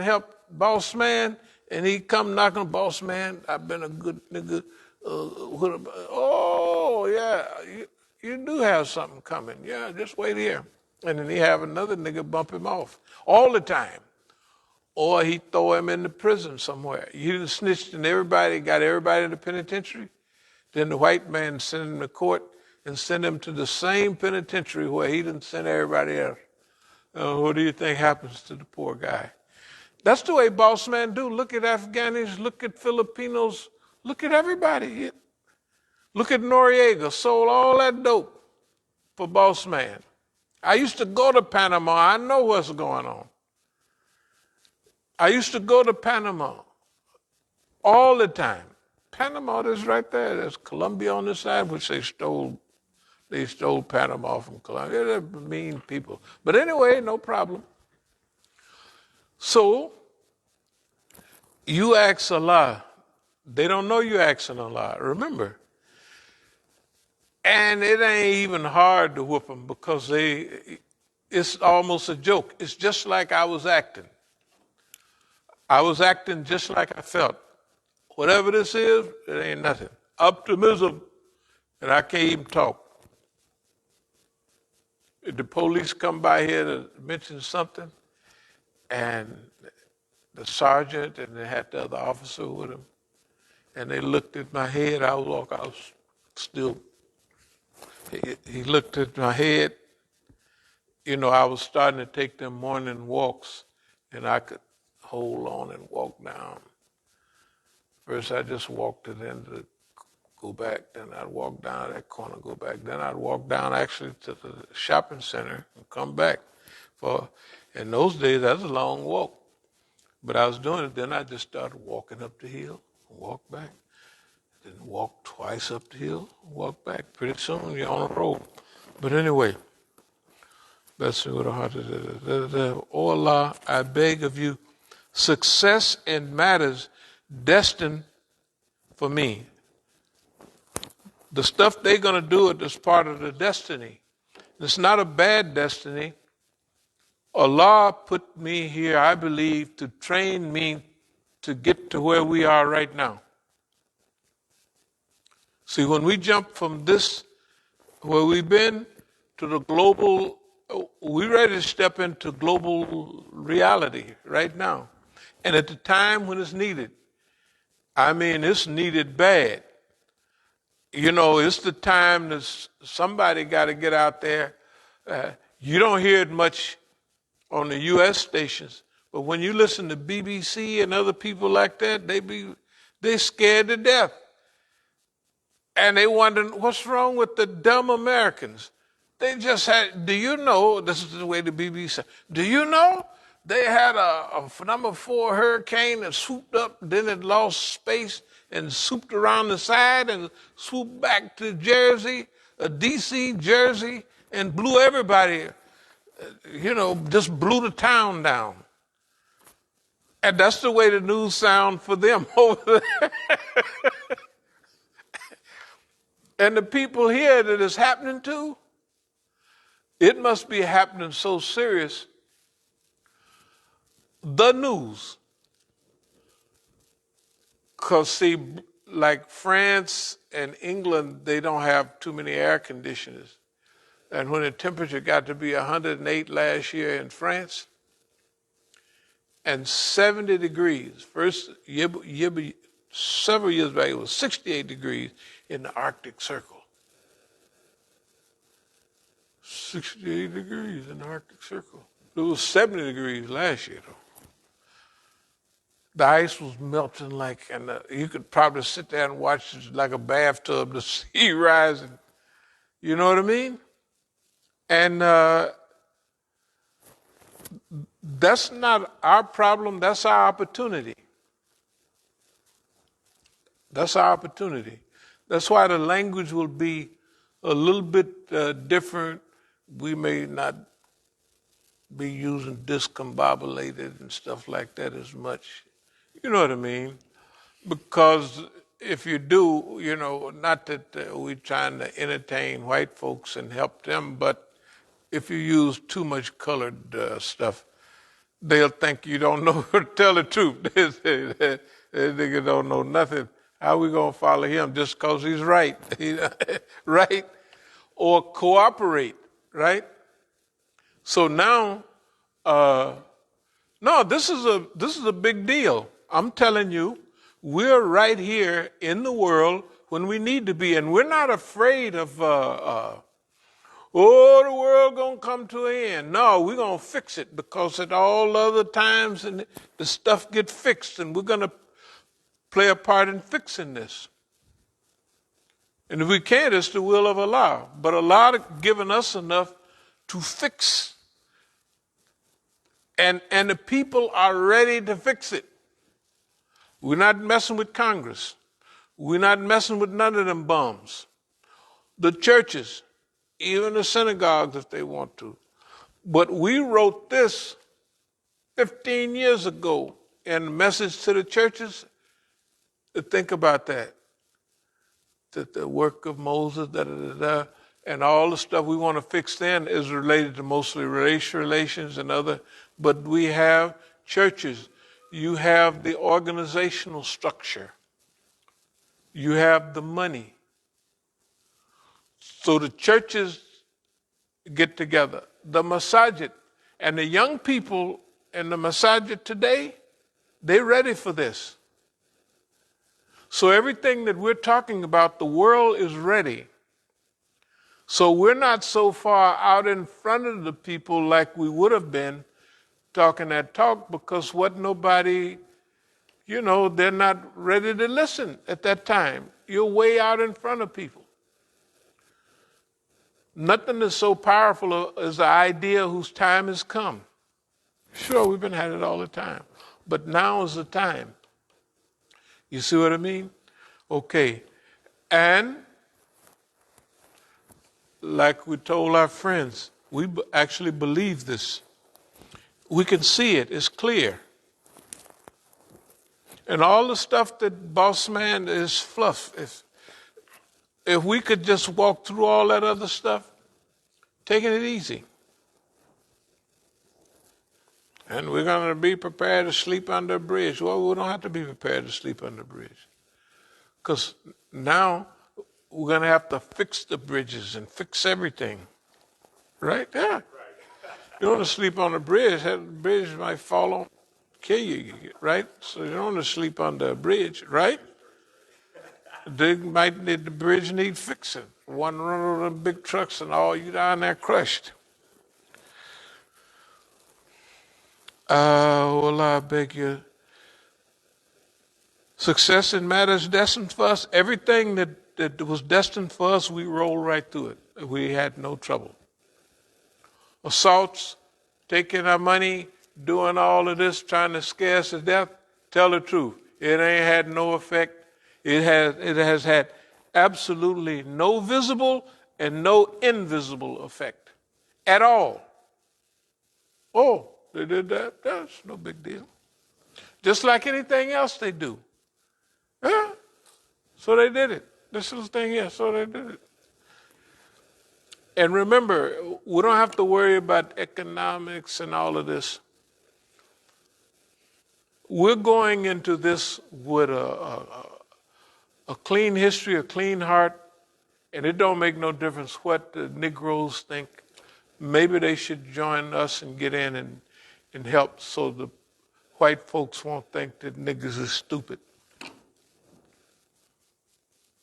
help boss man, and he come knocking, boss man, I've been a good nigga. Oh, yeah, you do have something coming. Yeah, just wait here. And then he have another nigga bump him off all the time. Or he throw him in the prison somewhere. You done snitched and got everybody in the penitentiary. Then the white man send him to court and send him to the same penitentiary where he done sent everybody else. What do you think happens to the poor guy? That's the way boss man do. Look at Afghanis, look at Filipinos, look at everybody. Look at Noriega, sold all that dope for boss man. I used to go to Panama. I know what's going on. I used to go to Panama all the time. Panama is right there. There's Colombia on this side, which they stole Panama from Colombia. They're mean people. But anyway, no problem. So, you ask Allah. They don't know you asking Allah. Remember. And it ain't even hard to whoop them because it's almost a joke. It's just like I was acting. I was acting just like I felt. Whatever this is, it ain't nothing. Optimism, and I can't even talk. If the police come by here to mention something, and the sergeant and they had the other officer with him, and they looked at my head, I was still. He looked at my head. You know, I was starting to take them morning walks, and I could hold on and walk down. First, I just walked it in to go back. Then I'd walk down that corner, go back. Then I'd walk down actually to the shopping center and come back. In those days, that was a long walk. But I was doing it. Then I just started walking up the hill, walk back. Then walk twice up the hill, walk back. Pretty soon, you're on the road. But anyway, bless me with a heart. Oh Allah, I beg of you, success in matters destined for me. The stuff they're going to do it is part of the destiny. It's not a bad destiny. Allah put me here, I believe, to train me to get to where we are right now. See, when we jump from this, where we've been, to the global, we're ready to step into global reality right now. And at the time when it's needed, I mean, it's needed bad. You know, it's the time that somebody got to get out there. You don't hear it much on the U.S. stations, but when you listen to BBC and other people like that, they're scared to death. And they wonder, what's wrong with the dumb Americans? They just had, do you know, this is the way the BBC, do you know they had a number 4 hurricane that swooped up, then it lost space and swooped around the side and swooped back to Jersey, D.C., Jersey, and blew everybody, just blew the town down. And that's the way the news sound for them over there. And the people here that it's happening to, it must be happening so serious. The news. Because, see, like France and England, they don't have too many air conditioners. And when the temperature got to be 108 last year in France, and 70 degrees, several years back, it was 68 degrees in the Arctic Circle. 68 degrees in the Arctic Circle. It was 70 degrees last year, though. The ice was melting and you could probably sit there and watch it like a bathtub, the sea rising. You know what I mean? And that's not our problem, that's our opportunity. That's our opportunity. That's why the language will be a little bit different. We may not be using discombobulated and stuff like that as much. You know what I mean? Because if you do, not that we're trying to entertain white folks and help them, but if you use too much colored stuff, they'll think you don't know, tell the truth. They say, that nigga don't know nothing. How we going to follow him just because he's right? Right? Or cooperate, right? So now, no, this is a big deal. I'm telling you, we're right here in the world when we need to be, and we're not afraid of, the world gonna come to an end. No, we're gonna fix it because at all other times and the stuff get fixed, and we're gonna play a part in fixing this. And if we can't, it's the will of Allah. But Allah has given us enough to fix. And the people are ready to fix it. We're not messing with Congress. We're not messing with none of them bums. The churches, even the synagogues if they want to. But we wrote this 15 years ago in the message to the churches. Think about that. That the work of Moses, and all the stuff we want to fix then is related to mostly race relations and other. But we have churches. You have the organizational structure. You have the money. So the churches get together. The Masjid and the young people in the Masjid today, they're ready for this. So everything that we're talking about, the world is ready. So we're not so far out in front of the people like we would have been talking that talk, because what nobody, they're not ready to listen at that time. You're way out in front of people. Nothing is so powerful as the idea whose time has come. Sure, we've been at it all the time, but now is the time. You see what I mean? Okay. And like we told our friends, we actually believe this. We can see it. It's clear. And all the stuff that Boss Man is fluff. If we could just walk through all that other stuff, taking it easy. And we're going to be prepared to sleep under a bridge. Well, we don't have to be prepared to sleep under a bridge. Because now we're going to have to fix the bridges and fix everything. Right? Yeah. Right. You don't want to sleep on a bridge. The bridge might fall on, kill you, right? So you don't want to sleep under a bridge, right? The bridge need fixing. One run of them big trucks and all you down there crushed. Well, I beg you. Success in matters destined for us, everything that was destined for us, we rolled right through it. We had no trouble. Assaults, taking our money, doing all of this, trying to scare us to death, tell the truth. It ain't had no effect. It has had absolutely no visible and no invisible effect at all. Oh, they did that? That's no big deal. Just like anything else they do. Yeah. So they did it. This little thing here, so they did it. And remember, we don't have to worry about economics and all of this. We're going into this with a clean history, a clean heart, and it don't make no difference what the Negroes think. Maybe they should join us and get in and help so the white folks won't think that niggas is stupid.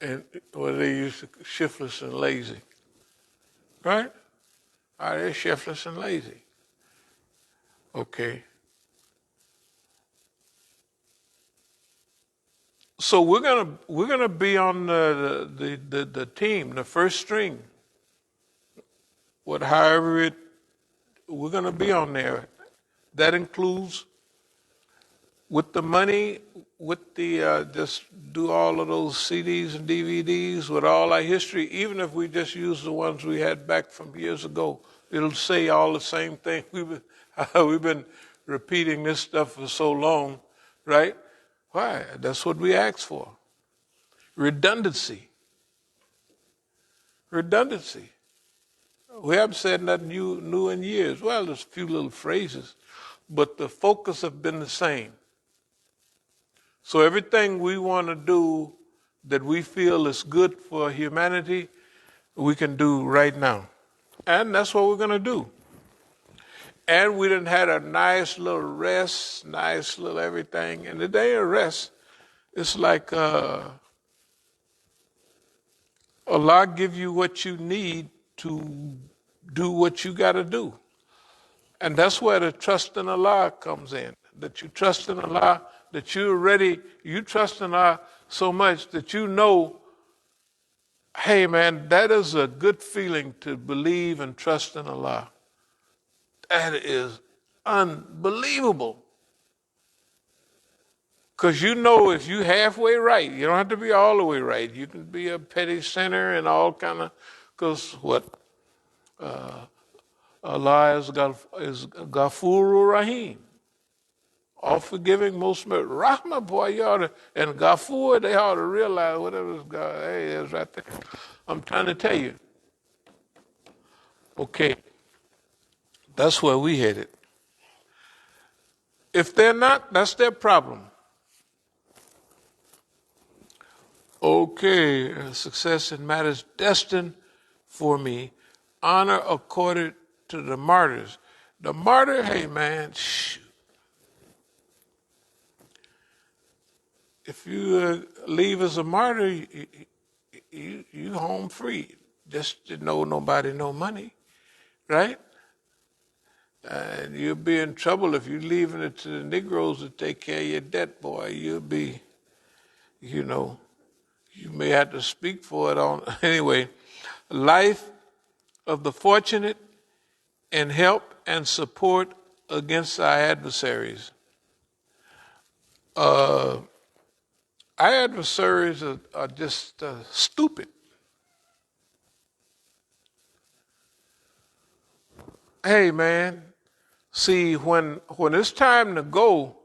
And they used to shiftless and lazy. Right? They're shiftless and lazy. Okay. So we're gonna be on the team, the first string. We're gonna be on there. That includes with the money, with the just do all of those CDs and DVDs with all our history. Even if we just use the ones we had back from years ago, it'll say all the same thing. We've been repeating this stuff for so long, right? Why? That's what we asked for. Redundancy. We haven't said nothing new in years. Well, there's a few little phrases, but the focus have been the same. So everything we want to do that we feel is good for humanity, we can do right now. And that's what we're going to do. And we done had a nice little rest, nice little everything. And the day of rest, it's like Allah give you what you need to do what you got to do. And that's where the trust in Allah comes in. That you trust in Allah, that you're ready, you trust in Allah so much that you know, hey man, that is a good feeling to believe and trust in Allah. That is unbelievable. Because you know if you halfway right, you don't have to be all the way right. You can be a petty sinner and all kind of, because what? Allah is Ghafurur Rahim. All forgiving, most merciful. Rahmah, boy, you ought to, and Ghafur, they ought to realize whatever this God, hey, it's right there. I'm trying to tell you. Okay, that's where we headed. If they're not, that's their problem. Okay, success in matters destined for me, honor accorded to the martyrs. The martyr, hey man, if you leave as a martyr, you home free. Just to know nobody, no money, right? And you'll be in trouble if you're leaving it to the Negroes to take care of your debt, boy. You'll be, you may have to speak for it on. Anyway, life of the fortunate and help and support against our adversaries. Our adversaries are just stupid. Hey, man, see, when it's time to go,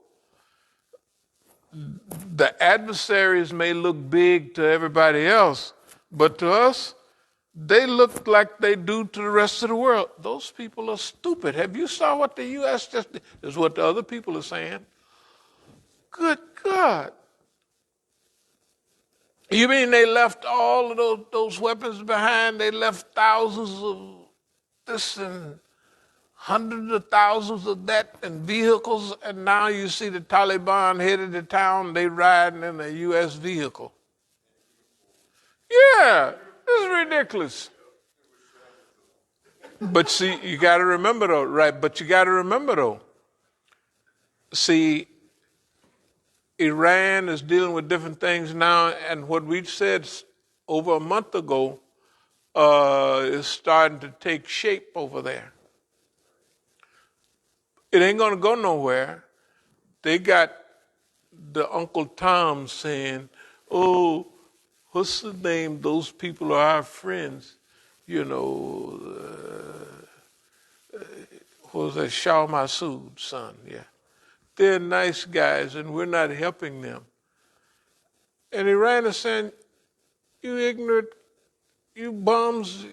the adversaries may look big to everybody else, but to us, they look like they do to the rest of the world. Those people are stupid. Have you saw what the U.S. just did? Is what the other people are saying. Good God. You mean they left all of those weapons behind? They left thousands of this and hundreds of thousands of that and vehicles, and now you see the Taliban headed to town, they riding in a U.S. vehicle. Yeah, it's ridiculous. But see, you got to remember though, right? But you got to remember though, see, Iran is dealing with different things now, and what we said over a month ago is starting to take shape over there. It ain't going to go nowhere. They got the Uncle Tom saying, oh, what's the name? Those people are our friends. What was that? Shah Massoud's son, yeah. They're nice guys, and we're not helping them. And Iran is saying, you ignorant, you bums,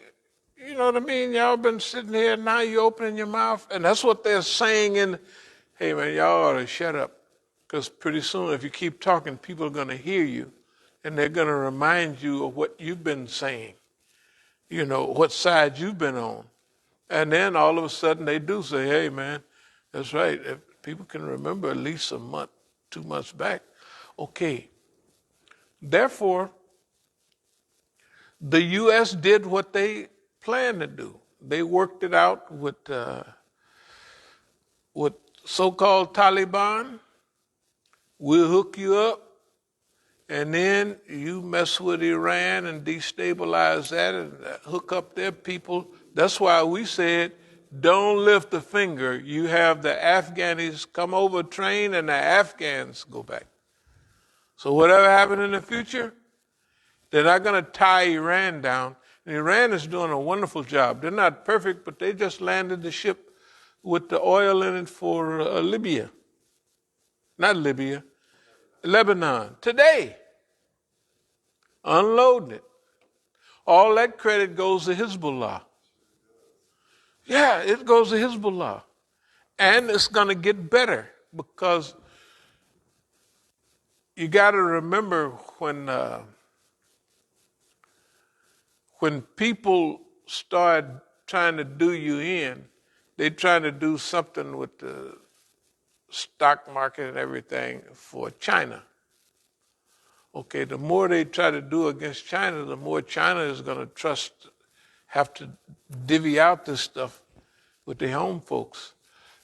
you know what I mean? Y'all been sitting here, now you opening your mouth. And that's what they're saying hey man, y'all ought to shut up. Because pretty soon, if you keep talking, people are going to hear you. And they're going to remind you of what you've been saying. What side you've been on. And then all of a sudden they do say, hey man, that's right. If people can remember at least a month, 2 months back. Okay. Therefore, the U.S. did what they planned to do. They worked it out with so-called Taliban. We'll hook you up, and then you mess with Iran and destabilize that and hook up their people. That's why we said, don't lift a finger. You have the Afghanis come over, train, and the Afghans go back. So whatever happened in the future, they're not going to tie Iran down. And Iran is doing a wonderful job. They're not perfect, but they just landed the ship with the oil in it for Libya. Not Libya, Lebanon. Today. Unloading it. All that credit goes to Hezbollah. Yeah, it goes to Hezbollah. And it's going to get better because you got to remember when people start trying to do you in, they're trying to do something with the stock market and everything for China. Okay, the more they try to do against China, the more China is going to have to divvy out this stuff with their home folks.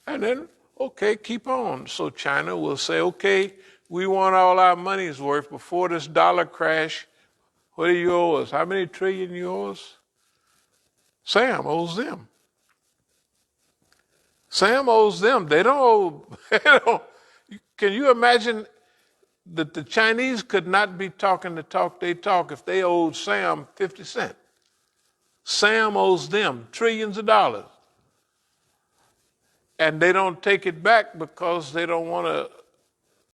And then, okay, keep on. So China will say, okay, we want all our money's worth before this dollar crash. What do you owe us? How many trillion you owe us? Sam owes them. Sam owes them. They don't owe. Can you imagine that the Chinese could not be talking the talk they talk if they owed Sam 50 cents? Sam owes them trillions of dollars. And they don't take it back because they don't want to